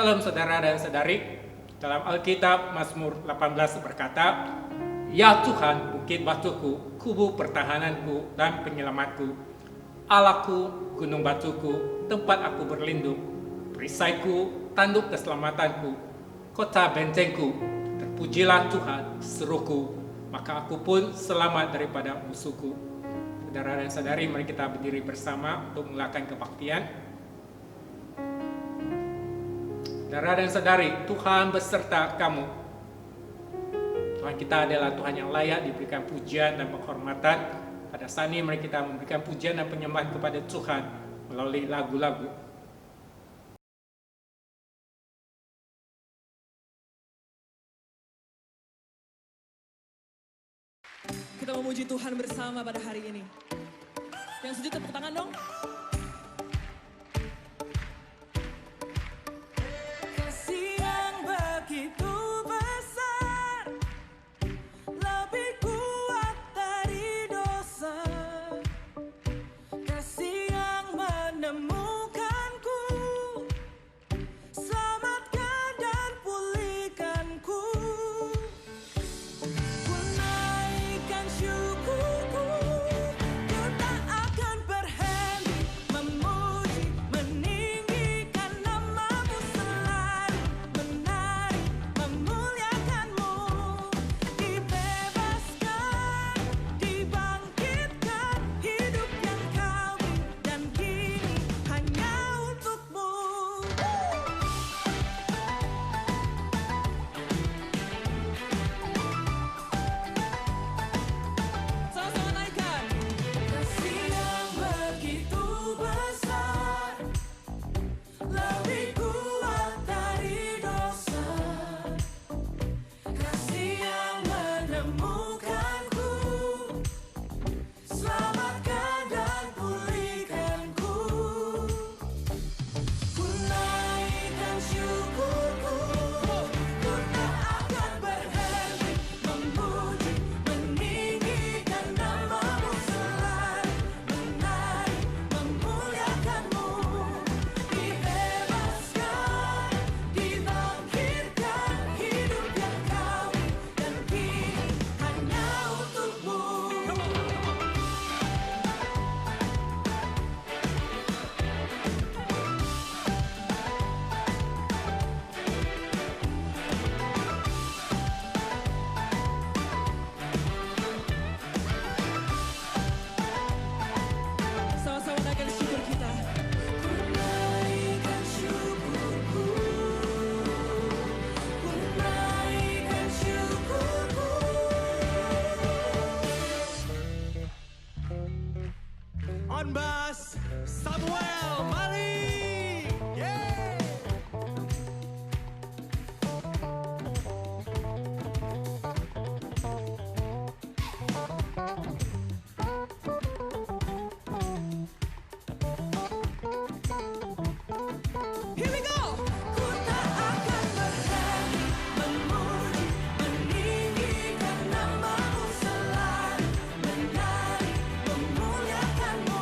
Shalom saudara dan saudari. Dalam Alkitab Mazmur 18 berkata, "Ya Tuhan, bukit batuku, kubu pertahananku dan penyelamatku, Allahku, gunung batuku, tempat aku berlindung, perisaiku, tanduk keselamatanku, kota bentengku. Terpujilah Tuhan, seruku, maka aku pun selamat daripada musuhku." Saudara dan saudari, mari kita berdiri bersama untuk melakukan kebaktian. Saudara dan saudari, Tuhan beserta kamu. Tuhan kita adalah Tuhan yang layak diberikan pujian dan penghormatan. Pada saat ini mari kita memberikan pujian dan penyembahan kepada Tuhan melalui lagu-lagu. Kita memuji Tuhan bersama pada hari ini. Yang setuju tepuk tangan dong. Kasih yang begitu besar, lebih kuat dari dosa. Kasih yang menemukanku, selamatkan dan pulihkanku. Ku naikkan syukurku, ku tak akan berhenti memuji, meninggikan namamu selalu, menari, memuliakanmu. Dibebaskan, dibangkitkan, hidup yang kau beri dan kini hanya untukmu. Sama-sama naikkan. Kasih yang begitu besar, lebih kuat dari dosa. Kasih yang menemukanku, selamatkan dan pulihkanku. Ku naikkan syukurku, ku tak akan berhenti memuji, meninggikan namamu selalu, menari, memuliakanmu. Dibebaskan, dibangkitkan, hidup yang kau beri dan kini hanya untukmu. Sama-sama naikkan syukur kita. Ku naikkan syukurku, ku naikkan syukurku. On bass, Samuel Mali. Yeah. Here we go. Ku tak akan berhenti memuji, meninggikan namamu selalu, menari, memuliakanmu.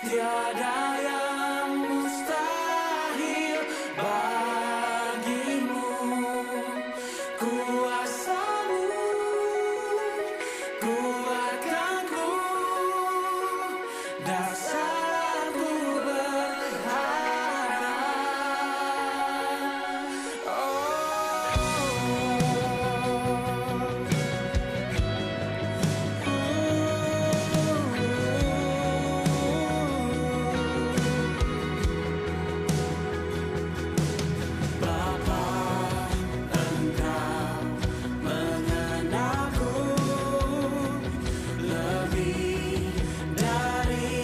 tiada yang mustahil bagimu. Kuasamu kuatkanku, dasarku berharap. Bapa, Engkau mengenalku lebih dari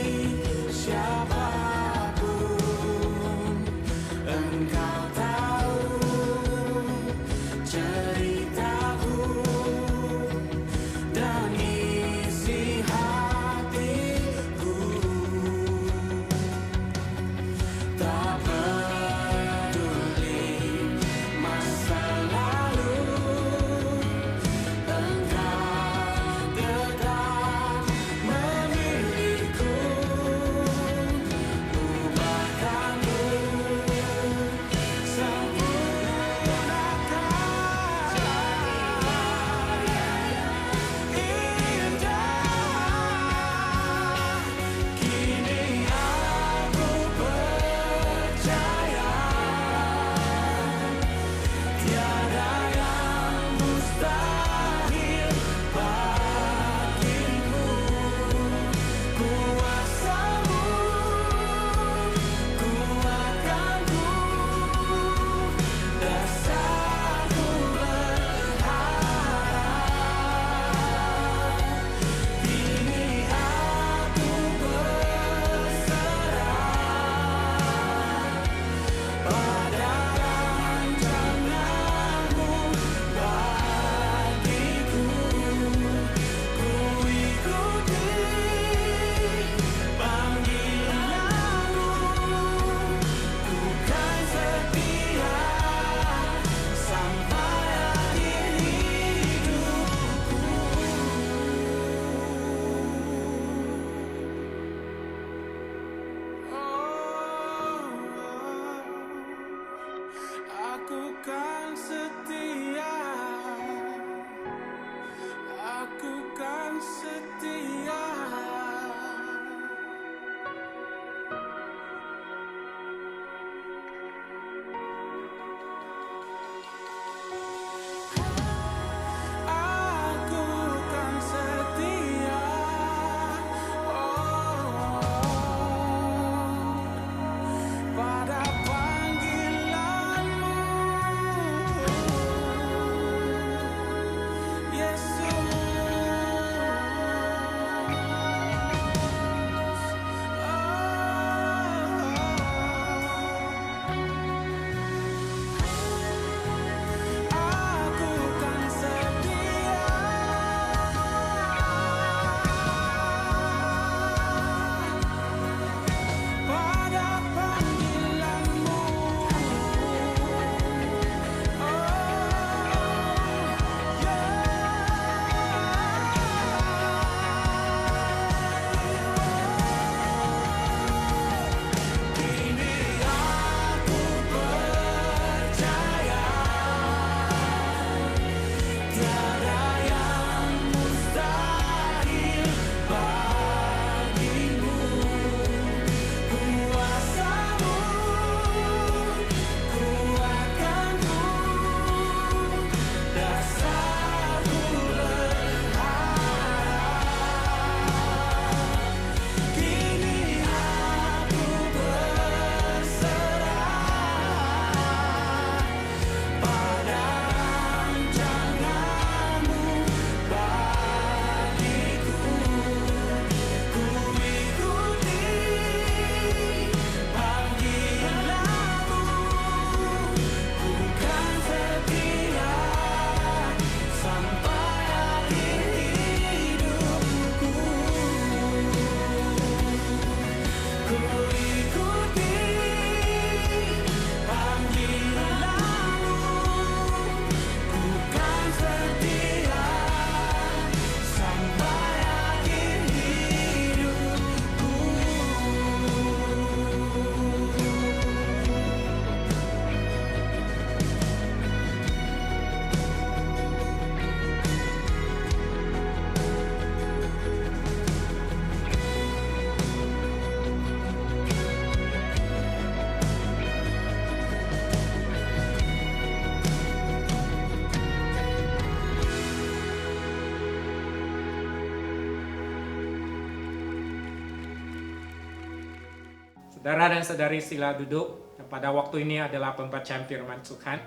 Saudara dan saudari sila duduk. Dan pada waktu ini adalah pembacaan firman Tuhan.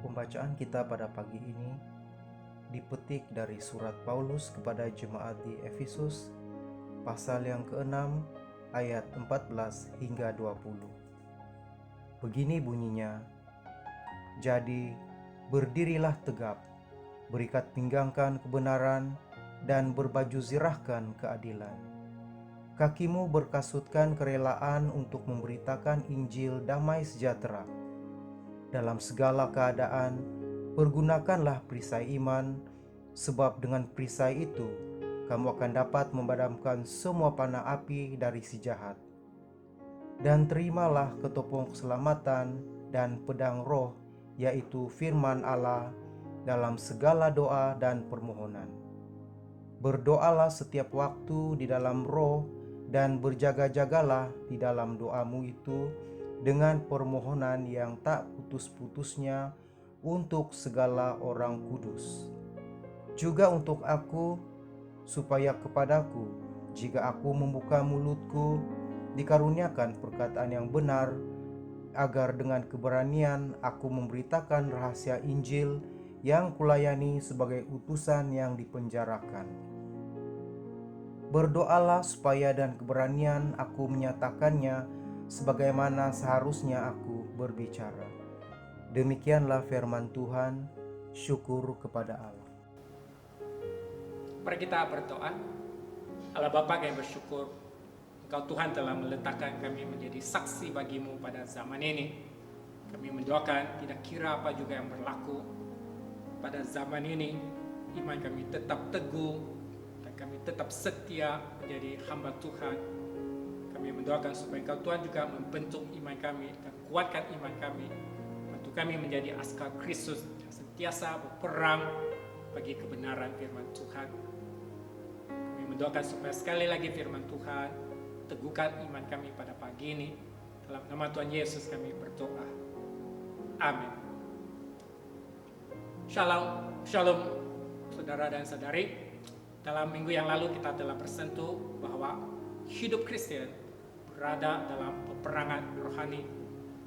Pembacaan kita pada pagi ini dipetik dari surat Paulus kepada jemaat di Efesus, pasal yang ke-6 ayat 14 hingga 20. Begini bunyinya, jadi berdirilah tegap, berikat pinggangkan kebenaran, dan berbaju zirahkan keadilan. Kakimu berkasutkan kerelaan untuk memberitakan Injil damai sejahtera. Dalam segala keadaan, pergunakanlah perisai iman, sebab dengan perisai itu, kamu akan dapat memadamkan semua panah api dari si jahat. Dan terimalah ketopong keselamatan dan pedang roh, yaitu firman Allah, dalam segala doa dan permohonan. Berdoalah setiap waktu di dalam roh, dan berjaga-jagalah di dalam doamu itu dengan permohonan yang tak putus-putusnya untuk segala orang kudus. Juga untuk aku, supaya kepadaku, jika aku membuka mulutku, dikaruniakan perkataan yang benar, agar dengan keberanian aku memberitakan rahasia Injil yang kulayani sebagai utusan yang dipenjarakan. Berdoalah supaya dan keberanian aku menyatakannya sebagaimana seharusnya aku berbicara. Demikianlah firman Tuhan, syukur kepada Allah. Mari kita berdoa. Allah Bapa, kami bersyukur Engkau Tuhan telah meletakkan kami menjadi saksi bagimu pada zaman ini. Kami mendoakan tidak kira apa juga yang berlaku pada zaman ini, iman kami tetap teguh, kami tetap setia menjadi hamba Tuhan. Kami mendoakan supaya Engkau Tuhan juga membentuk iman kami dan kuatkan iman kami. Bantu kami menjadi askar Kristus yang sentiasa berperang bagi kebenaran firman Tuhan. Kami mendoakan supaya sekali lagi firman Tuhan teguhkan iman kami pada pagi ini. Dalam nama Tuhan Yesus kami berdoa. Amin. Shalom, shalom saudara dan saudari. Dalam minggu yang lalu kita telah bersentuh bahwa hidup Kristen berada dalam peperangan rohani.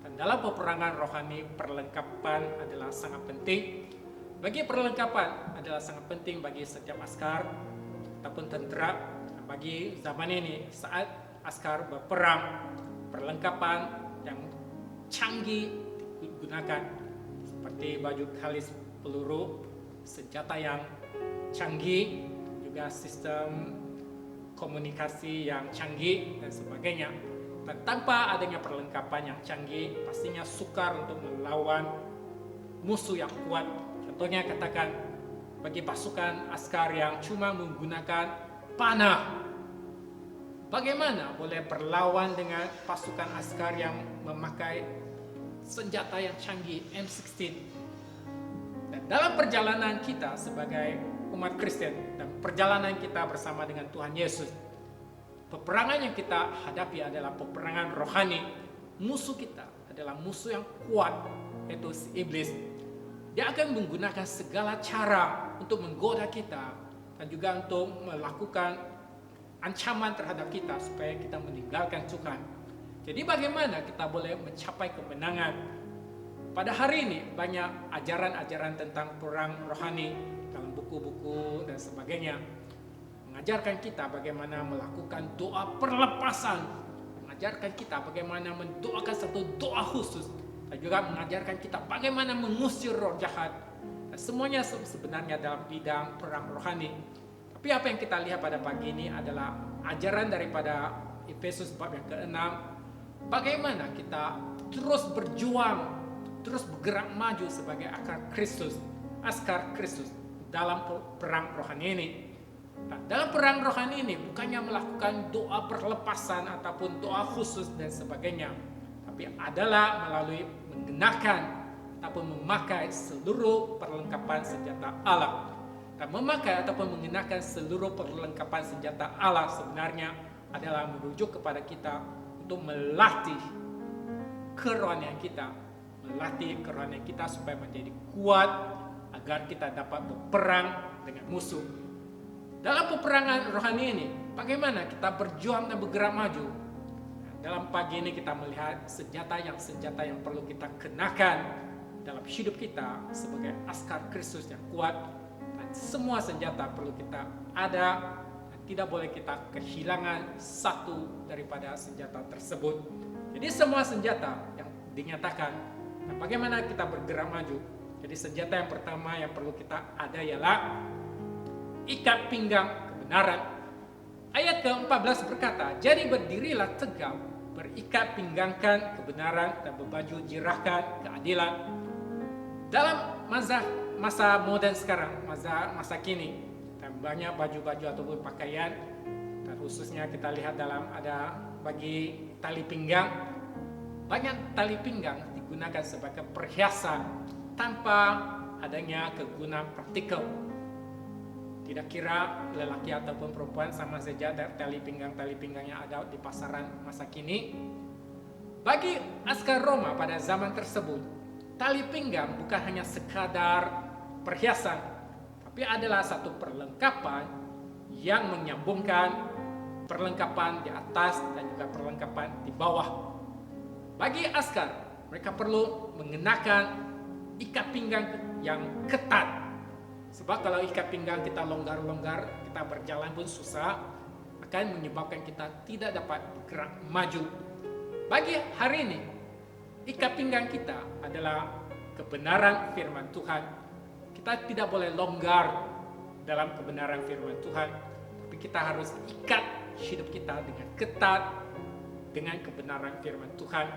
Dan dalam peperangan rohani, perlengkapan adalah sangat penting. Bagi perlengkapan adalah sangat penting bagi setiap askar ataupun tentara. Bagi zaman ini, saat askar berperang, perlengkapan yang canggih digunakan seperti baju kalis peluru, senjata yang canggih, juga sistem komunikasi yang canggih dan sebagainya. Dan tanpa adanya perlengkapan yang canggih, pastinya sukar untuk melawan musuh yang kuat. Contohnya katakan bagi pasukan askar yang cuma menggunakan panah, bagaimana boleh berlawan dengan pasukan askar yang memakai senjata yang canggih M16? Dan dalam perjalanan kita sebagai umat Kristen dan perjalanan kita bersama dengan Tuhan Yesus, peperangan yang kita hadapi adalah peperangan rohani. Musuh kita adalah musuh yang kuat, yaitu si iblis. Dia akan menggunakan segala cara untuk menggoda kita dan juga untuk melakukan ancaman terhadap kita supaya kita meninggalkan Tuhan. Jadi bagaimana kita boleh mencapai kemenangan? Pada hari ini banyak ajaran-ajaran tentang perang rohani dalam buku-buku dan sebagainya, mengajarkan kita bagaimana melakukan doa perlepasan, mengajarkan kita bagaimana mendoakan satu doa khusus, dan juga mengajarkan kita bagaimana mengusir roh jahat. Dan semuanya sebenarnya dalam bidang perang rohani. Tapi apa yang kita lihat pada pagi ini adalah ajaran daripada Efesus bab yang ke-6, bagaimana kita terus berjuang, terus bergerak maju sebagai askar Kristus dalam perang rohani ini. Nah, dalam perang rohani ini bukannya melakukan doa perlepasan ataupun doa khusus dan sebagainya, tapi adalah melalui menggunakan ataupun memakai seluruh perlengkapan senjata Allah. Dan memakai ataupun menggunakan seluruh perlengkapan senjata Allah sebenarnya adalah merujuk kepada kita untuk melatih kerohanian kita, supaya menjadi kuat agar kita dapat berperang dengan musuh. Dalam peperangan rohani ini, bagaimana kita berjuang dan bergerak maju? dalam pagi ini kita melihat senjata yang perlu kita kenakan dalam hidup kita sebagai askar Kristus yang kuat. Dan semua senjata perlu kita ada, dan tidak boleh kita kehilangan satu daripada senjata tersebut. Jadi semua senjata yang dinyatakan, dan bagaimana kita bergerak maju. Jadi senjata yang pertama yang perlu kita ada ialah ikat pinggang kebenaran. Ayat ke-14 berkata, jadi berdirilah tegak, berikat pinggangkan kebenaran dan berbaju jirahkan keadilan. Dalam masa modern sekarang, masa kini, dan banyak baju-baju ataupun pakaian, dan khususnya kita lihat ada bagi tali pinggang, banyak tali pinggang digunakan sebagai perhiasan tanpa adanya kegunaan praktikal. Tidak kira lelaki ataupun perempuan, sama saja tali pinggang yang ada di pasaran masa kini. Bagi askar Roma pada zaman tersebut, tali pinggang bukan hanya sekadar perhiasan, tapi adalah satu perlengkapan yang menyambungkan perlengkapan di atas dan juga perlengkapan di bawah. Bagi askar, mereka perlu mengenakan ikat pinggang yang ketat. Sebab kalau ikat pinggang kita longgar-longgar, kita berjalan pun susah, akan menyebabkan kita tidak dapat bergerak maju. Bagi hari ini, ikat pinggang kita adalah kebenaran firman Tuhan. Kita tidak boleh longgar dalam kebenaran firman Tuhan, tapi kita harus ikat hidup kita dengan ketat dengan kebenaran firman Tuhan.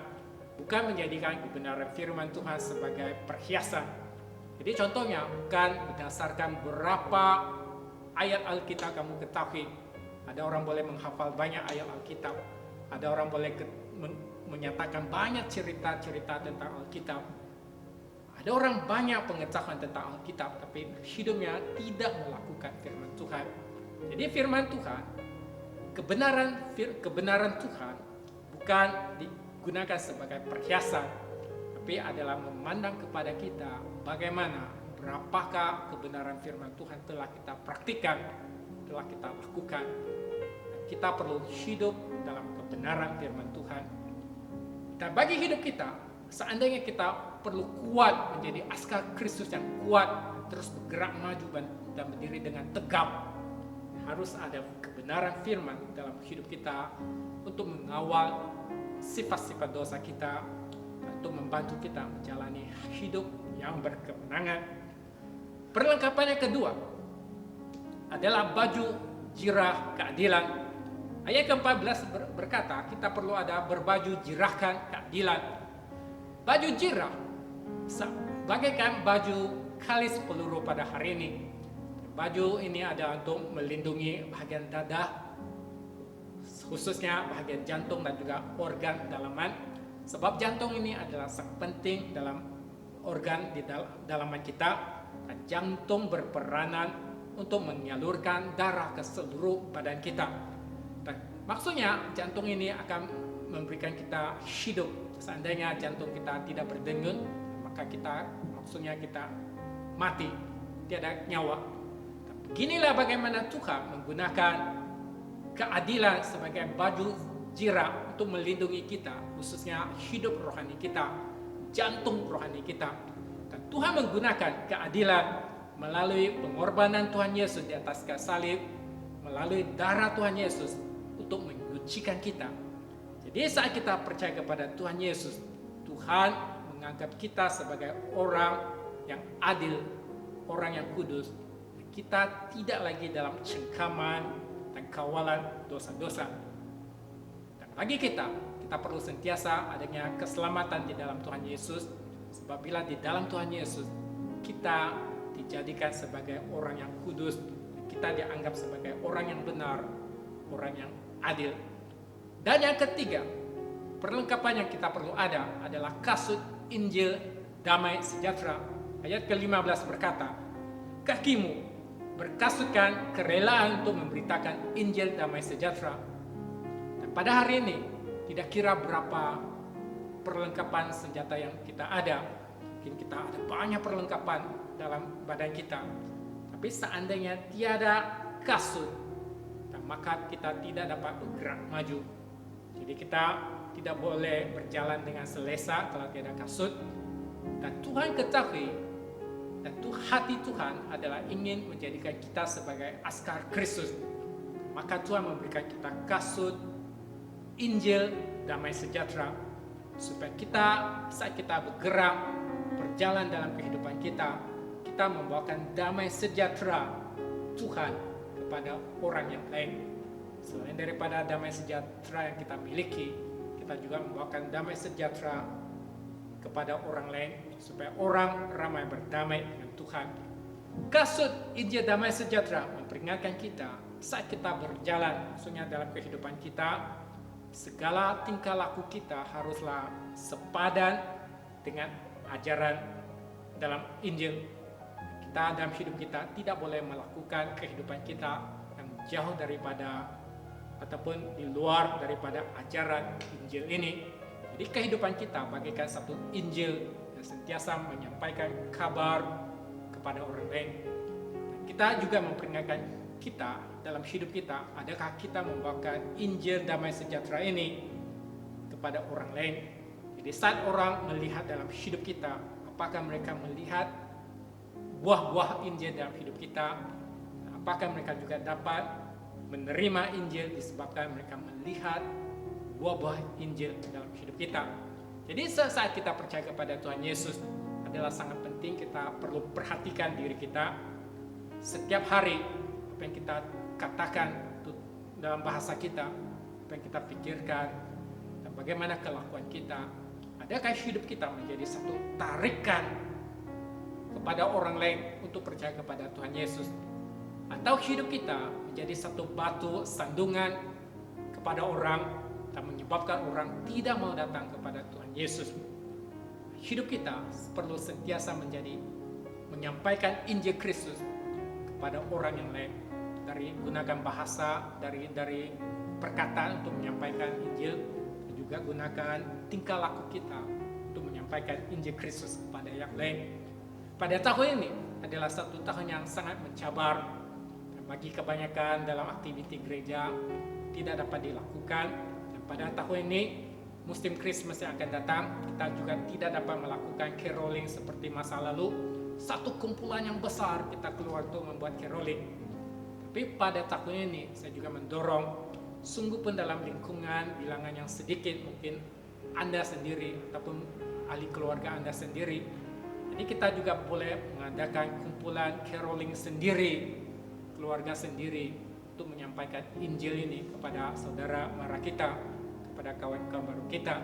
Bukan menjadikan kebenaran firman Tuhan sebagai perhiasan. Jadi contohnya bukan berdasarkan berapa ayat Alkitab kamu ketahui. Ada orang boleh menghafal banyak ayat Alkitab. Ada orang boleh menyatakan banyak cerita-cerita tentang Alkitab. Ada orang banyak pengetahuan tentang Alkitab, tapi hidupnya tidak melakukan firman Tuhan. Jadi firman Tuhan, kebenaran Tuhan bukan digunakan sebagai perhiasan, tapi adalah memandang kepada kita bagaimana, berapakah kebenaran firman Tuhan telah kita praktikkan, telah kita lakukan. Dan kita perlu hidup dalam kebenaran firman Tuhan. Dan bagi hidup kita, seandainya kita perlu kuat menjadi askar Kristus yang kuat, terus bergerak maju dan berdiri dengan tegap, harus ada kebenaran firman dalam hidup kita untuk mengawal sifat-sifat dosa kita, untuk membantu kita menjalani hidup yang berkemenangan. Perlengkapan yang kedua adalah baju jirah keadilan. Ayat ke-14 berkata, kita perlu ada berbaju jirahkan keadilan. Baju jirah bagaikan baju kalis peluru pada hari ini. Baju ini ada untuk melindungi bagian dada, khususnya bagian jantung dan juga organ dalaman. Sebab jantung ini adalah sangat penting dalam organ di dalaman kita. Dan jantung berperanan untuk menyalurkan darah ke seluruh badan kita. Dan maksudnya jantung ini akan memberikan kita hidup. Seandainya jantung kita tidak berdenyut, maka maksudnya kita mati, tiada nyawa. Beginilah bagaimana Tuhan menggunakan keadilan sebagai baju jirah untuk melindungi kita, khususnya hidup rohani kita, jantung rohani kita. Dan Tuhan menggunakan keadilan melalui pengorbanan Tuhan Yesus di atas kayu salib, melalui darah Tuhan Yesus untuk menyucikan kita. Jadi saat kita percaya kepada Tuhan Yesus, Tuhan menganggap kita sebagai orang yang adil, orang yang kudus. Kita tidak lagi dalam cengkaman dan kawalan dosa-dosa. Bagi kita perlu sentiasa adanya keselamatan di dalam Tuhan Yesus. Sebab bila di dalam Tuhan Yesus kita dijadikan sebagai orang yang kudus, kita dianggap sebagai orang yang benar, orang yang adil. Dan yang ketiga, perlengkapan yang kita perlu ada adalah kasut Injil damai sejahtera. Ayat ke-15 berkata, kakimu berkasutkan kerelaan untuk memberitakan Injil damai sejahtera. Pada hari ini, tidak kira berapa perlengkapan senjata yang kita ada. Mungkin kita ada banyak perlengkapan dalam badan kita. Tapi seandainya tiada kasut, maka kita tidak dapat bergerak maju. Jadi kita tidak boleh berjalan dengan selesa kalau tidak kasut. Dan Tuhan ketahui, dan hati Tuhan adalah ingin menjadikan kita sebagai askar Kristus. Maka Tuhan memberikan kita kasut Injil damai sejahtera, supaya kita saat kita bergerak berjalan dalam kehidupan kita, kita membawakan damai sejahtera Tuhan kepada orang yang lain. Selain daripada damai sejahtera yang kita miliki, kita juga membawakan damai sejahtera kepada orang lain, supaya orang ramai berdamai dengan Tuhan. Kasut Injil damai sejahtera memperingatkan kita saat kita berjalan, maksudnya dalam kehidupan kita, segala tingkah laku kita haruslah sepadan dengan ajaran dalam Injil. Kita dalam hidup kita tidak boleh melakukan kehidupan kita yang jauh daripada ataupun di luar daripada ajaran Injil ini. Jadi kehidupan kita bagaikan satu Injil yang sentiasa menyampaikan kabar kepada orang lain. Kita juga memperingatkan kita dalam hidup kita, adakah kita membawakan Injil damai sejahtera ini kepada orang lain. Jadi saat orang melihat dalam hidup kita, apakah mereka melihat buah-buah Injil dalam hidup kita? Apakah mereka juga dapat menerima Injil disebabkan mereka melihat buah-buah Injil dalam hidup kita? Jadi saat kita percaya kepada Tuhan Yesus adalah sangat penting, kita perlu perhatikan diri kita setiap hari. Apa yang kita katakan dalam bahasa kita, apa yang kita pikirkan, dan bagaimana kelakuan kita. Adakah hidup kita menjadi satu tarikan kepada orang lain untuk percaya kepada Tuhan Yesus? Atau hidup kita menjadi satu batu sandungan kepada orang dan menyebabkan orang tidak mau datang kepada Tuhan Yesus? Hidup kita perlu sentiasa menjadi menyampaikan Injil Kristus kepada orang yang lain, dari gunakan bahasa, dari perkataan untuk menyampaikan Injil, dan juga gunakan tingkah laku kita untuk menyampaikan Injil Kristus kepada yang lain. Pada tahun ini adalah satu tahun yang sangat mencabar, dan bagi kebanyakan dalam aktiviti gereja tidak dapat dilakukan. Dan pada tahun ini musim Christmas yang akan datang, kita juga tidak dapat melakukan caroling seperti masa lalu. Satu kumpulan yang besar kita keluar untuk membuat caroling. Tapi pada tahun ini saya juga mendorong, sungguh pun dalam lingkungan bilangan yang sedikit, mungkin Anda sendiri ataupun ahli keluarga Anda sendiri. Jadi kita juga boleh mengadakan kumpulan caroling sendiri, keluarga sendiri, untuk menyampaikan Injil ini kepada saudara mara kita, kepada kawan-kawan baru kita.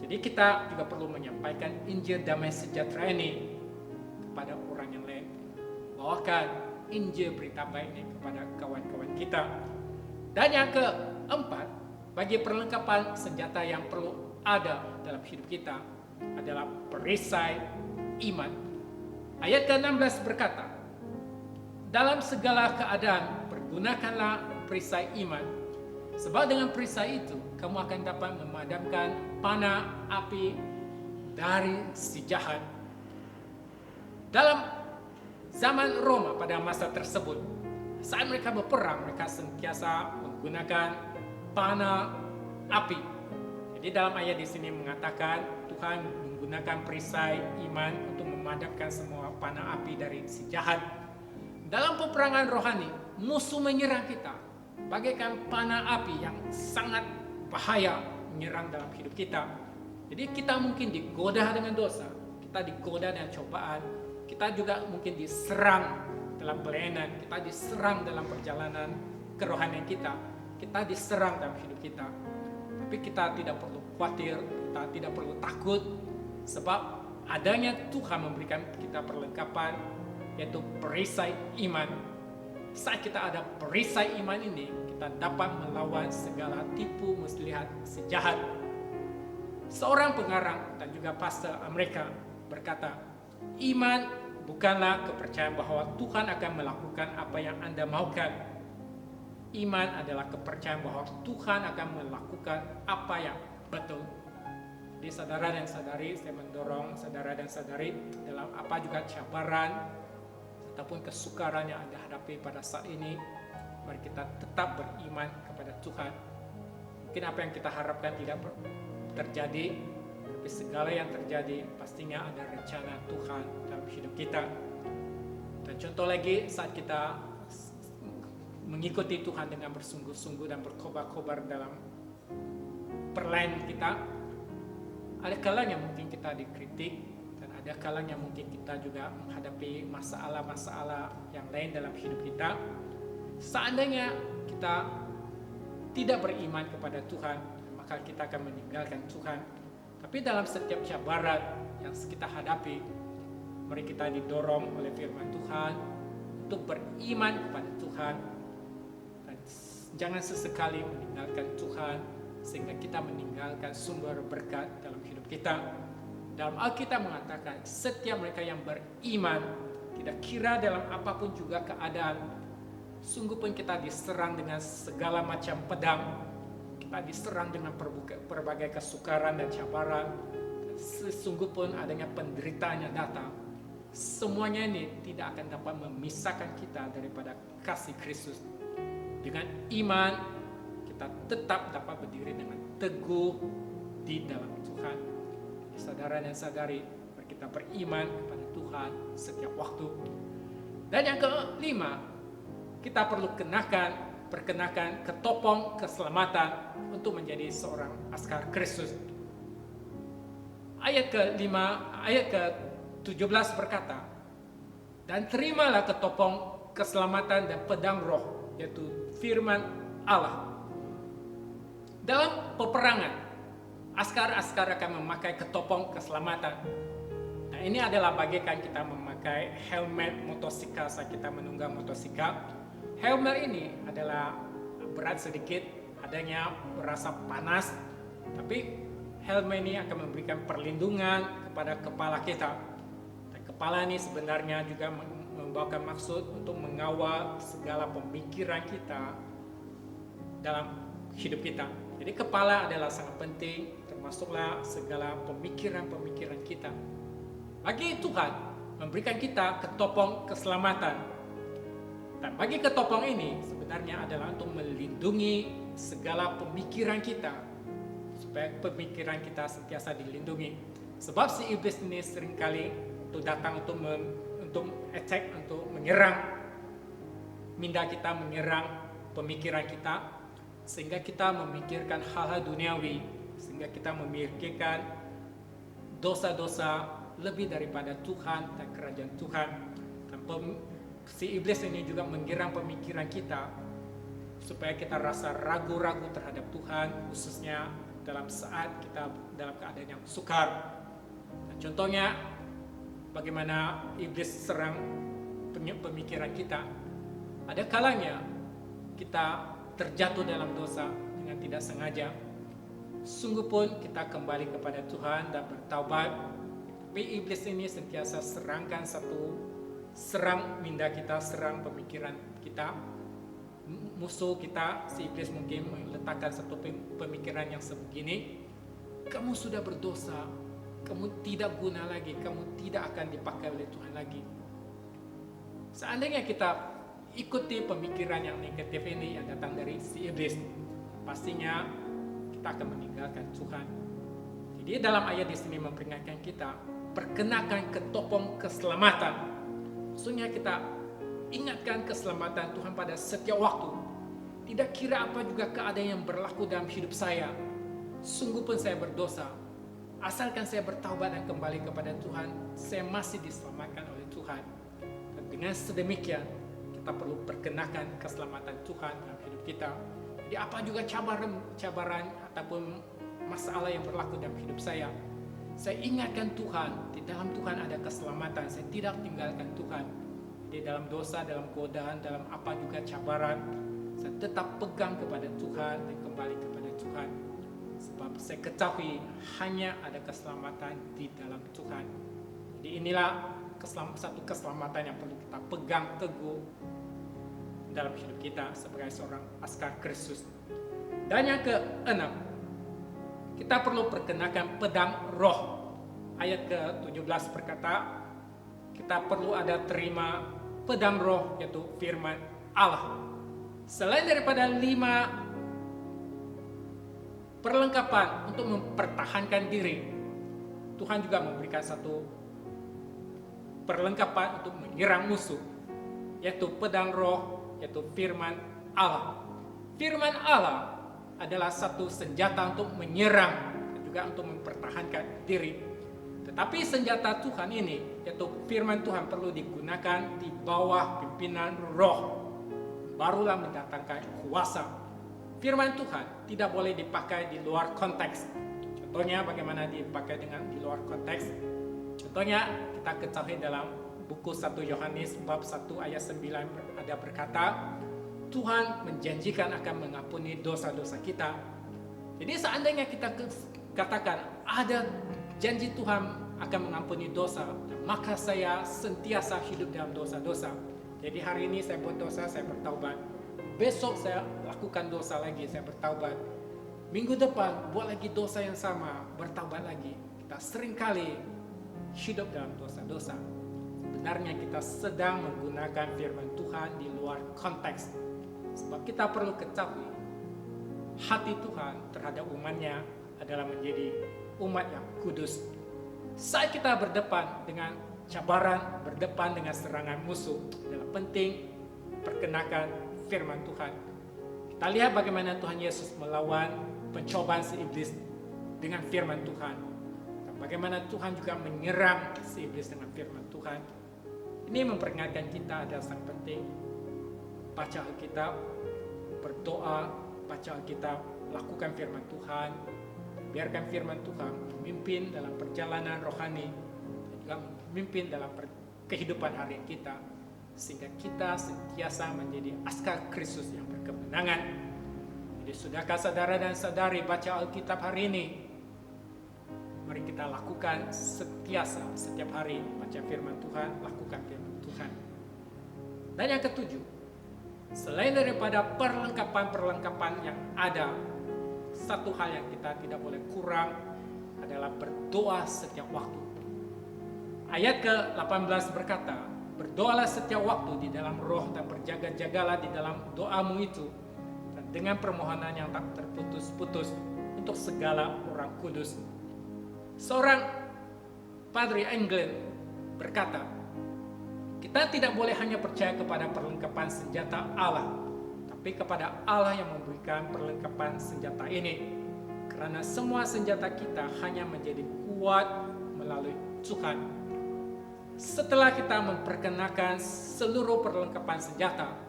Jadi kita juga perlu menyampaikan Injil damai sejahtera ini kepada orang yang lain. Bawakan Injil berita baik ini kepada kawan-kawan kita. Dan yang keempat, bagi perlengkapan senjata yang perlu ada dalam hidup kita adalah perisai iman. Ayat ke-16 berkata, dalam segala keadaan pergunakanlah perisai iman, sebab dengan perisai itu kamu akan dapat memadamkan panah api dari si jahat. Dalam zaman Roma pada masa tersebut, saat mereka berperang, mereka sentiasa menggunakan panah api. Jadi dalam ayat di sini mengatakan Tuhan menggunakan perisai iman untuk memadamkan semua panah api dari si jahat. Dalam peperangan rohani, musuh menyerang kita bagaikan panah api yang sangat bahaya menyerang dalam hidup kita. Jadi kita mungkin digoda dengan dosa, kita digoda dengan cobaan, kita juga mungkin diserang dalam pelayanan, kita diserang dalam perjalanan kerohanian kita diserang dalam hidup kita. Tapi kita tidak perlu khawatir, kita tidak perlu takut, sebab adanya Tuhan memberikan kita perlengkapan, yaitu perisai iman. Saat kita ada perisai iman ini, kita dapat melawan segala tipu muslihat si jahat. Seorang pengarang dan juga pastor Amerika berkata, iman bukanlah kepercayaan bahwa Tuhan akan melakukan apa yang Anda maukan. Iman adalah kepercayaan bahwa Tuhan akan melakukan apa yang betul. Jadi saudara dan saudari, saya mendorong saudara dan saudari dalam apa juga cabaran ataupun kesukaran yang Anda hadapi pada saat ini, mari kita tetap beriman kepada Tuhan. mungkin apa yang kita harapkan tidak terjadi, tapi segala yang terjadi pastinya ada rencana Tuhan dalam hidup kita. Dan contoh lagi, saat kita mengikuti Tuhan dengan bersungguh-sungguh dan berkobar-kobar dalam perlayanan kita, ada kalanya mungkin kita dikritik, dan ada kalanya mungkin kita juga menghadapi masalah-masalah yang lain dalam hidup kita. Seandainya kita tidak beriman kepada Tuhan, maka kita akan meninggalkan Tuhan. Tapi dalam setiap cabaran yang kita hadapi, mari kita didorong oleh firman Tuhan untuk beriman kepada Tuhan, dan jangan sesekali meninggalkan Tuhan sehingga kita meninggalkan sumber berkat dalam hidup kita. Dalam Alkitab mengatakan, setiap mereka yang beriman, tidak kira dalam apapun juga keadaan, sungguh pun kita diserang dengan segala macam pedang, kita diserang dengan berbagai kesukaran dan cabaran, sesungguh pun adanya penderitaan yang datang, semuanya ini tidak akan dapat memisahkan kita daripada kasih Kristus. Dengan iman, kita tetap dapat berdiri dengan teguh di dalam Tuhan. Saudara dan saudari, kita beriman kepada Tuhan setiap waktu. Dan yang kelima, kita perlu perkenakan ketopong keselamatan untuk menjadi seorang askar Kristus. Ayat ke-17 berkata, dan terimalah ketopong keselamatan dan pedang roh, yaitu firman Allah. Dalam peperangan, askar-askar akan memakai ketopong keselamatan. Nah, ini adalah bagaikan kita memakai helmet motosikal saat kita menunggang motosikal. Helmet ini adalah berat sedikit, adanya rasa panas, tapi helmet ini akan memberikan perlindungan kepada kepala kita. Dan kepala ini sebenarnya juga membawakan maksud untuk mengawal segala pemikiran kita dalam hidup kita. Jadi kepala adalah sangat penting, termasuklah segala pemikiran-pemikiran kita. Bagi Tuhan memberikan kita ketopong keselamatan. Dan bagi ketopong ini sebenarnya adalah untuk melindungi segala pemikiran kita, supaya pemikiran kita sentiasa dilindungi. Sebab si iblis ini seringkali untuk datang untuk attack, untuk menyerang minda kita, menyerang pemikiran kita, sehingga kita memikirkan hal-hal duniawi, sehingga kita memikirkan dosa-dosa lebih daripada Tuhan dan kerajaan Tuhan. Dan si iblis ini juga menggirang pemikiran kita supaya kita rasa ragu-ragu terhadap Tuhan, khususnya dalam saat kita dalam keadaan yang sukar. Dan contohnya bagaimana iblis serang pemikiran kita. Ada kalanya kita terjatuh dalam dosa dengan tidak sengaja. Sungguh pun kita kembali kepada Tuhan dan bertaubat. Tapi iblis ini sentiasa serang minda kita, serang pemikiran kita. Musuh kita, si iblis mungkin meletakkan satu pemikiran yang sebegini. Kamu sudah berdosa, kamu tidak guna lagi, kamu tidak akan dipakai oleh Tuhan lagi. Seandainya kita ikuti pemikiran yang negatif ini yang datang dari si iblis, pastinya kita akan meninggalkan Tuhan. Jadi dalam ayat di sini memperingatkan kita, perkenakan ketopong keselamatan. Maksudnya kita ingatkan keselamatan Tuhan pada setiap waktu. Tidak kira apa juga keadaan yang berlaku dalam hidup saya. Sungguh pun saya berdosa. Asalkan saya bertaubat dan kembali kepada Tuhan, saya masih diselamatkan oleh Tuhan. Dan dengan sedemikian, kita perlu perkenakan keselamatan Tuhan dalam hidup kita. Jadi apa juga cabaran ataupun masalah yang berlaku dalam hidup saya ingatkan Tuhan, di dalam Tuhan ada keselamatan. Saya tidak tinggalkan Tuhan. Di dalam dosa, dalam godaan, dalam apa juga cabaran, saya tetap pegang kepada Tuhan dan kembali kepada Tuhan. Sebab saya ketahui hanya ada keselamatan di dalam Tuhan. Jadi inilah satu keselamatan yang perlu kita pegang teguh dalam hidup kita sebagai seorang askar Kristus. Dan yang keenam, kita perlu perkenakan pedang roh. Ayat ke-17 berkata, kita perlu ada terima pedang roh, yaitu firman Allah. Selain daripada 5 perlengkapan untuk mempertahankan diri. Tuhan juga memberikan satu perlengkapan untuk menyerang musuh, yaitu pedang roh, yaitu firman Allah. Firman Allah adalah satu senjata untuk menyerang dan juga untuk mempertahankan diri. Tetapi senjata Tuhan ini, yaitu firman Tuhan, perlu digunakan di bawah pimpinan roh, barulah mendatangkan kuasa. Firman Tuhan tidak boleh dipakai di luar konteks. Contohnya bagaimana dipakai di luar konteks? Contohnya kita ketahui dalam buku 1 Yohanes bab 1 ayat 9 ada berkata, Tuhan menjanjikan akan mengampuni dosa-dosa kita. Jadi seandainya kita katakan ada janji Tuhan akan mengampuni dosa, maka saya sentiasa hidup dalam dosa-dosa. Jadi hari ini saya buat dosa, saya bertaubat. Besok saya lakukan dosa lagi, saya bertaubat. Minggu depan buat lagi dosa yang sama, bertaubat lagi. Kita seringkali hidup dalam dosa-dosa. Sebenarnya kita sedang menggunakan firman Tuhan di luar konteks. Sebab kita perlu ketahui, hati Tuhan terhadap umatnya adalah menjadi umat yang kudus. Saat kita berdepan dengan cabaran, berdepan dengan serangan musuh, adalah penting perkenakan firman Tuhan. Kita lihat bagaimana Tuhan Yesus melawan pencobaan si iblis dengan firman Tuhan. Dan bagaimana Tuhan juga menyerang si iblis dengan firman Tuhan. Ini memperingatkan kita ada sangat penting. Baca Alkitab, berdoa, baca Alkitab, lakukan firman Tuhan. Biarkan firman Tuhan memimpin dalam perjalanan rohani dan juga memimpin dalam kehidupan hari kita, sehingga kita sentiasa menjadi askar Kristus yang berkemenangan. Jadi sudahkah saudara dan saudari baca Alkitab hari ini? Mari kita lakukan setiap hari baca firman Tuhan, lakukan firman Tuhan. Dan yang ketujuh, selain daripada perlengkapan-perlengkapan yang ada, satu hal yang kita tidak boleh kurang adalah berdoa setiap waktu. Ayat ke-18 berkata, berdoalah setiap waktu di dalam roh dan berjaga-jagalah di dalam doamu itu, dan dengan permohonan yang tak terputus-putus untuk segala orang kudus. Seorang Padre England berkata, kita tidak boleh hanya percaya kepada perlengkapan senjata Allah, tapi kepada Allah yang memberikan perlengkapan senjata ini. Karena semua senjata kita hanya menjadi kuat melalui Tuhan. Setelah kita memperkenalkan seluruh perlengkapan senjata,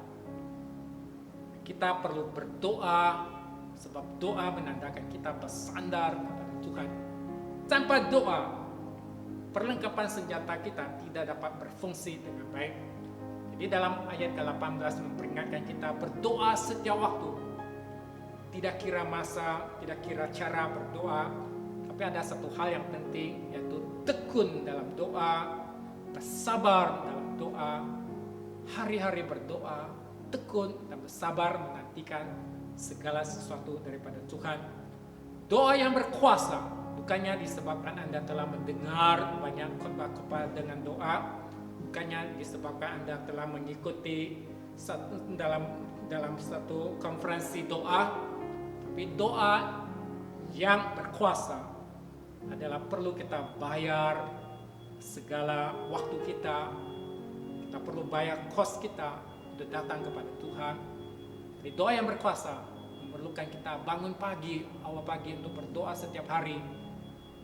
kita perlu berdoa, sebab doa menandakan kita bersandar kepada Tuhan. Tanpa doa, perlengkapan senjata kita tidak dapat berfungsi dengan baik. Jadi dalam ayat ke-18 memperingatkan kita berdoa setiap waktu. Tidak kira masa, tidak kira cara berdoa, tapi ada satu hal yang penting, yaitu tekun dalam doa, bersabar dalam doa, hari-hari berdoa, tekun dan bersabar menantikan segala sesuatu daripada Tuhan. Doa yang berkuasa bukannya disebabkan Anda telah mendengar banyak khotbah-khotbah dengan doa, bukannya disebabkan Anda telah mengikuti dalam satu konferensi doa, tapi doa yang berkuasa adalah perlu kita bayar segala waktu kita perlu bayar kos kita untuk datang kepada Tuhan. Jadi doa yang berkuasa memerlukan kita bangun pagi, awal pagi untuk berdoa setiap hari.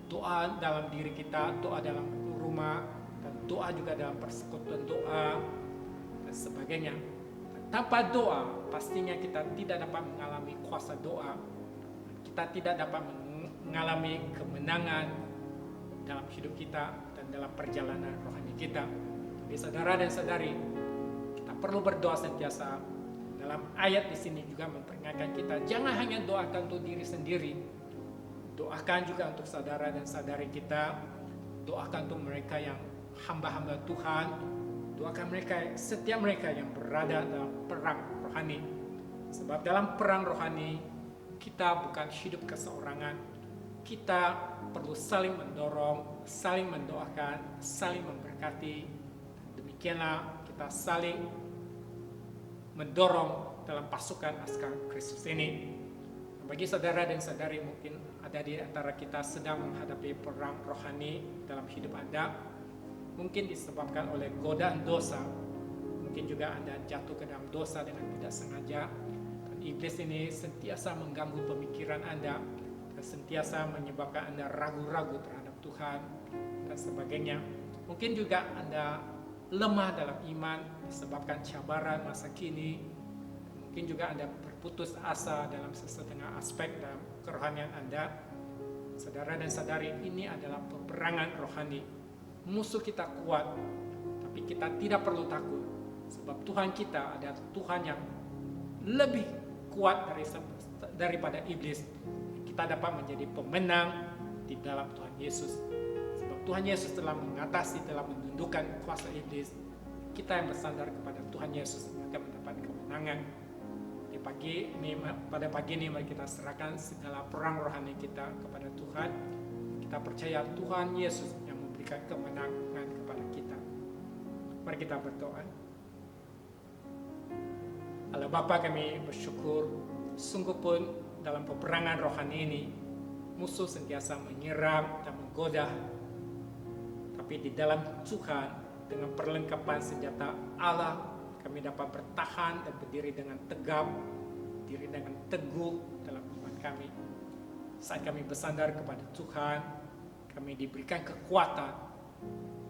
Doa dalam diri kita, doa dalam rumah, dan doa juga dalam persekutuan doa dan sebagainya. Tanpa doa, pastinya kita tidak dapat mengalami kuasa doa. Kita tidak dapat mengalami kemenangan dalam hidup kita dan dalam perjalanan rohani kita. Jadi saudara dan saudari, kita perlu berdoa sentiasa. Dalam ayat di sini juga memperingatkan kita, jangan hanya doakan untuk diri sendiri. Doakan juga untuk saudara dan saudari kita. Doakan untuk mereka yang hamba-hamba Tuhan. Doakan mereka, setiap mereka yang berada dalam perang rohani. Sebab dalam perang rohani, kita bukan hidup keseorangan. Kita perlu saling mendorong, saling mendoakan, saling memberkati. Demikianlah kita saling mendorong dalam pasukan askar Kristus ini. Bagi saudara dan saudari mungkin ada di antara kita sedang menghadapi perang rohani dalam hidup Anda, mungkin disebabkan oleh godaan dosa. Mungkin juga Anda jatuh ke dalam dosa dengan tidak sengaja. Dan iblis ini sentiasa mengganggu pemikiran Anda dan sentiasa menyebabkan Anda ragu-ragu terhadap Tuhan dan sebagainya. Mungkin juga Anda lemah dalam iman disebabkan cabaran masa kini. Mungkin juga Anda berputus asa dalam sesetengah aspek dalam kerohanian Anda. Saudara dan saudari, ini adalah peperangan rohani. Musuh kita kuat, tapi kita tidak perlu takut. Sebab Tuhan kita adalah Tuhan yang lebih kuat daripada iblis. Kita dapat menjadi pemenang di dalam Tuhan Yesus. Sebab Tuhan Yesus telah mengatasi, telah menundukkan kuasa iblis. Kita yang bersandar kepada Tuhan Yesus akan mendapat kemenangan. Pada pagi ini mari kita serahkan segala perang rohani kita kepada Tuhan. Kita percaya Tuhan Yesus yang memberikan kemenangan kepada kita. Mari kita berdoa. Allah Bapa, kami bersyukur sungguh pun dalam peperangan rohani ini musuh sentiasa menyerang dan menggoda. Tapi di dalam Tuhan dengan perlengkapan senjata Allah kami dapat bertahan dan berdiri dengan tegap, berdiri dengan teguh dalam iman kami. Saat kami bersandar kepada Tuhan, kami diberikan kekuatan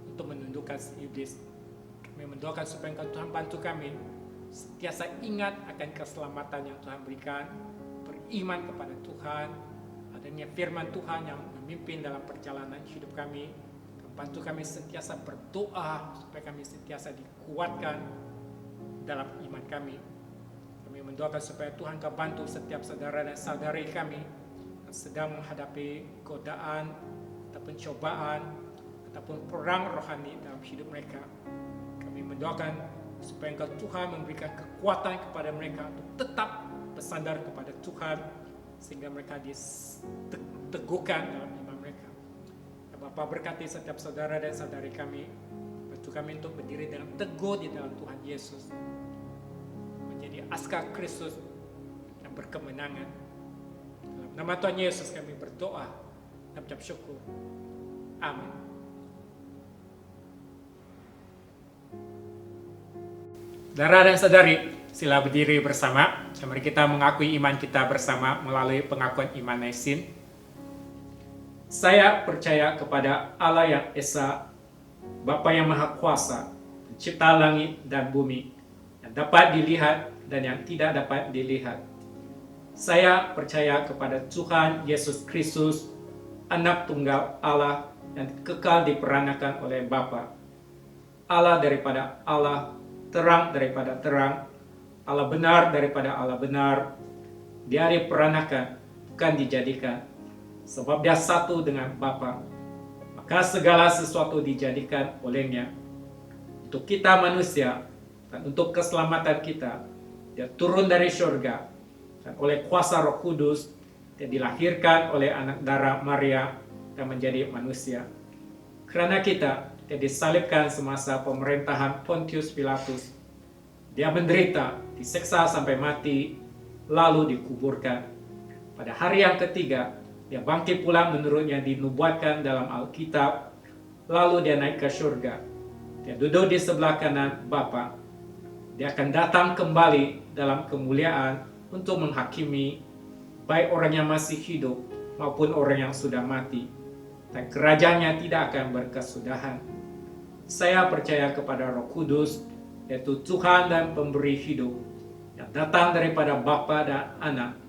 untuk menundukkan si iblis. Kami mendoakan supaya Tuhan bantu kami sentiasa ingat akan keselamatan yang Tuhan berikan, beriman kepada Tuhan, adanya firman Tuhan yang memimpin dalam perjalanan hidup kami. Bantu kami sentiasa berdoa supaya kami sentiasa dikuatkan dalam iman kami. Kami mendoakan supaya Tuhan akan bantu setiap saudara dan saudari kami yang sedang menghadapi godaan ataupun cobaan ataupun perang rohani dalam hidup mereka. Kami mendoakan supaya Tuhan memberikan kekuatan kepada mereka untuk tetap bersandar kepada Tuhan sehingga mereka diteguhkan dalam iman mereka. Ya Bapa, berkati setiap saudara dan saudari kami. Bantu kami untuk berdiri dalam teguh di dalam Tuhan Yesus. Menjadi askar Kristus yang berkemenangan. Dalam nama Tuhan Yesus kami berdoa dan mengucap syukur. Amin. Saudara dan saudari, sila berdiri bersama. Mari kita mengakui iman kita bersama melalui pengakuan iman Naisin. Saya percaya kepada Allah yang Esa, Bapa yang Maha Kuasa, pencipta langit dan bumi, yang dapat dilihat dan yang tidak dapat dilihat. Saya percaya kepada Tuhan Yesus Kristus, Anak Tunggal Allah yang kekal diperanakan oleh Bapa. Allah daripada Allah, terang daripada terang, Allah benar daripada Allah benar. Dia diperanakan, bukan dijadikan, sebab dia satu dengan Bapa. Maka segala sesuatu dijadikan olehnya. Untuk kita manusia dan untuk keselamatan kita, dia turun dari surga dan oleh kuasa Roh Kudus dia dilahirkan oleh anak darah Maria dan menjadi manusia. Karena kita, dia disalibkan semasa pemerintahan Pontius Pilatus. Dia menderita, diseksa sampai mati, lalu dikuburkan. Pada hari yang ketiga, dia bangkit pula menurut yang dinubuatkan dalam Alkitab. Lalu dia naik ke surga. Dia duduk di sebelah kanan Bapa. Dia akan datang kembali dalam kemuliaan untuk menghakimi baik orang yang masih hidup maupun orang yang sudah mati. Dan kerajaannya tidak akan berkesudahan. Saya percaya kepada Roh Kudus, yaitu Tuhan dan pemberi hidup, yang datang daripada Bapa dan Anak,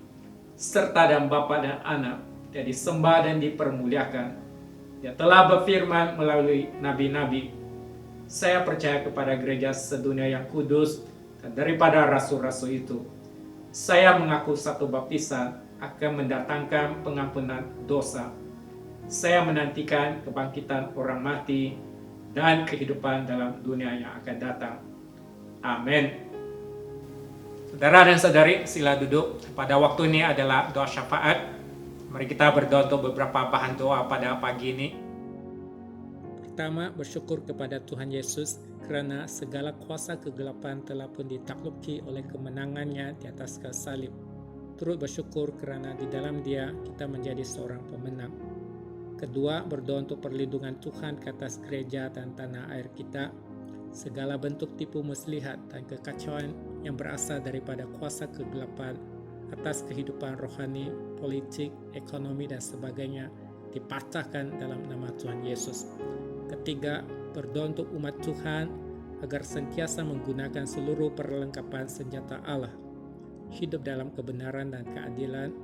serta dan Bapa dan Anak, dia disembah dan dipermuliakan. Dia telah berfirman melalui nabi-nabi. Saya percaya kepada gereja sedunia yang kudus, dan daripada rasul-rasul itu, saya mengaku satu baptisan akan mendatangkan pengampunan dosa. Saya menantikan kebangkitan orang mati dan kehidupan dalam dunia yang akan datang. Amin. Saudara dan saudari, sila duduk. Pada waktu ini adalah doa syafaat. Mari kita berdoa untuk beberapa bahan doa pada pagi ini. Pertama, bersyukur kepada Tuhan Yesus kerana segala kuasa kegelapan telah pun ditakluki oleh kemenangannya di atas kayu salib. turut bersyukur kerana di dalam Dia kita menjadi seorang pemenang. Kedua, berdoa untuk perlindungan Tuhan ke atas gereja dan tanah air kita. Segala bentuk tipu muslihat dan kekacauan yang berasal daripada kuasa kegelapan atas kehidupan rohani, politik, ekonomi dan sebagainya dipatahkan dalam nama Tuhan Yesus. Ketiga, berdoa untuk umat Tuhan agar sentiasa menggunakan seluruh perlengkapan senjata Allah, hidup dalam kebenaran dan keadilan,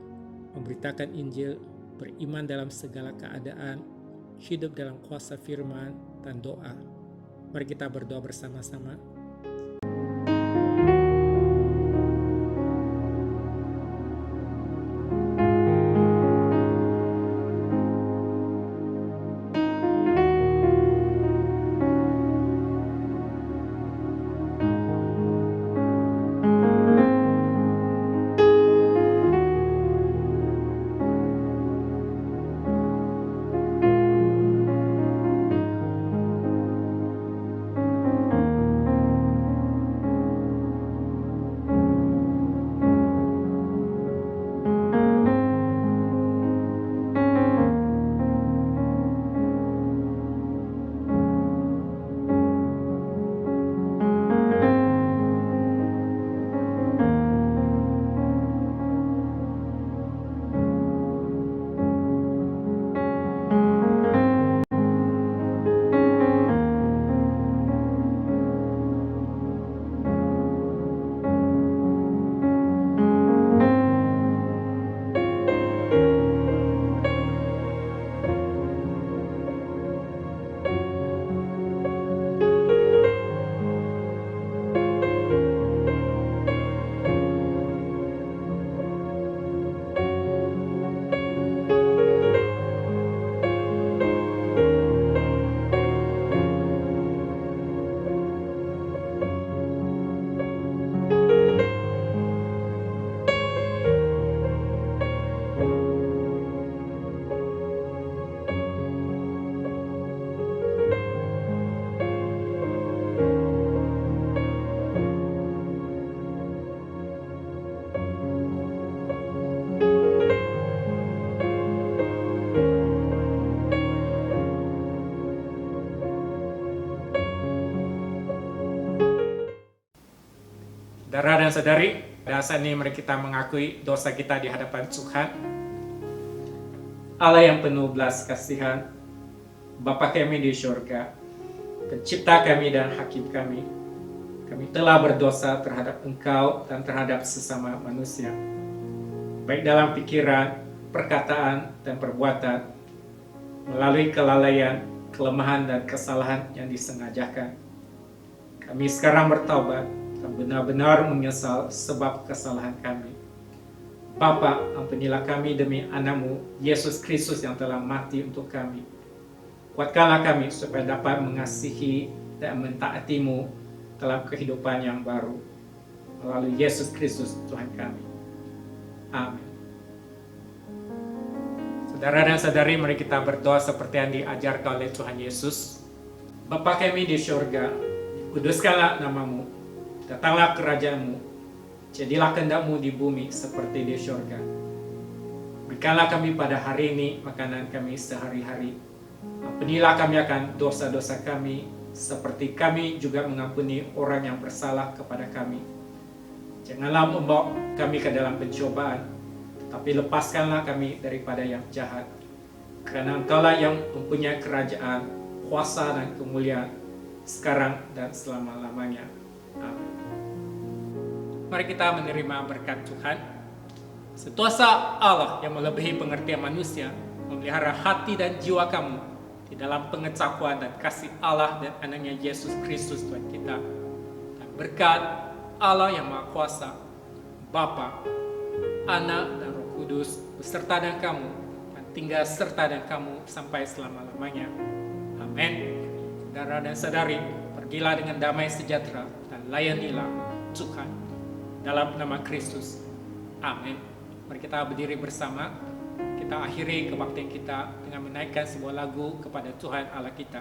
memberitakan Injil, beriman dalam segala keadaan, hidup dalam kuasa firman dan doa. Mari kita berdoa bersama-sama. Saudara dan saudari, pada saat ini mari kita mengakui dosa kita di hadapan Tuhan. Allah yang penuh belas kasihan, Bapa kami di surga, Pencipta kami dan Hakim kami, kami telah berdosa terhadap Engkau dan terhadap sesama manusia, baik dalam pikiran, perkataan, dan perbuatan, melalui kelalaian, kelemahan, dan kesalahan yang disengajakan. Kami sekarang bertaubat dan benar-benar menyesal sebab kesalahan kami. Bapa, ampunilah kami demi Anakmu, Yesus Kristus yang telah mati untuk kami. Kuatkanlah kami supaya dapat mengasihi dan mentaati-Mu dalam kehidupan yang baru. Melalui Yesus Kristus Tuhan kami. Amin. Saudara dan saudari, mari kita berdoa seperti yang diajarkan oleh Tuhan Yesus. Bapa kami di surga, kuduskanlah nama-Mu, datanglah kerajaan-Mu, jadilah kehendak-Mu di bumi seperti di surga. Berikanlah kami pada hari ini makanan kami sehari-hari. Ampunilah kami akan dosa-dosa kami, seperti kami juga mengampuni orang yang bersalah kepada kami. Janganlah membawa kami ke dalam pencobaan, tapi lepaskanlah kami daripada yang jahat. Karena Engkaulah yang mempunyai kerajaan, kuasa dan kemuliaan, sekarang dan selama-lamanya. Amin. Mari kita menerima berkat Tuhan. Setuasa Allah yang melebihi pengertian manusia memelihara hati dan jiwa kamu di dalam pengetahuan dan kasih Allah dan anaknya Yesus Kristus Tuhan kita. Dan berkat Allah yang Maha Kuasa, Bapa, Anak, dan Roh Kudus beserta dengan kamu dan tinggal serta dengan kamu sampai selama-lamanya. Amin. Saudara dan saudari, pergilah dengan damai sejahtera dan layanilah Tuhan dalam nama Kristus. Amin. Mari kita berdiri bersama. Kita akhiri kebaktian kita dengan menaikkan sebuah lagu kepada Tuhan Allah kita.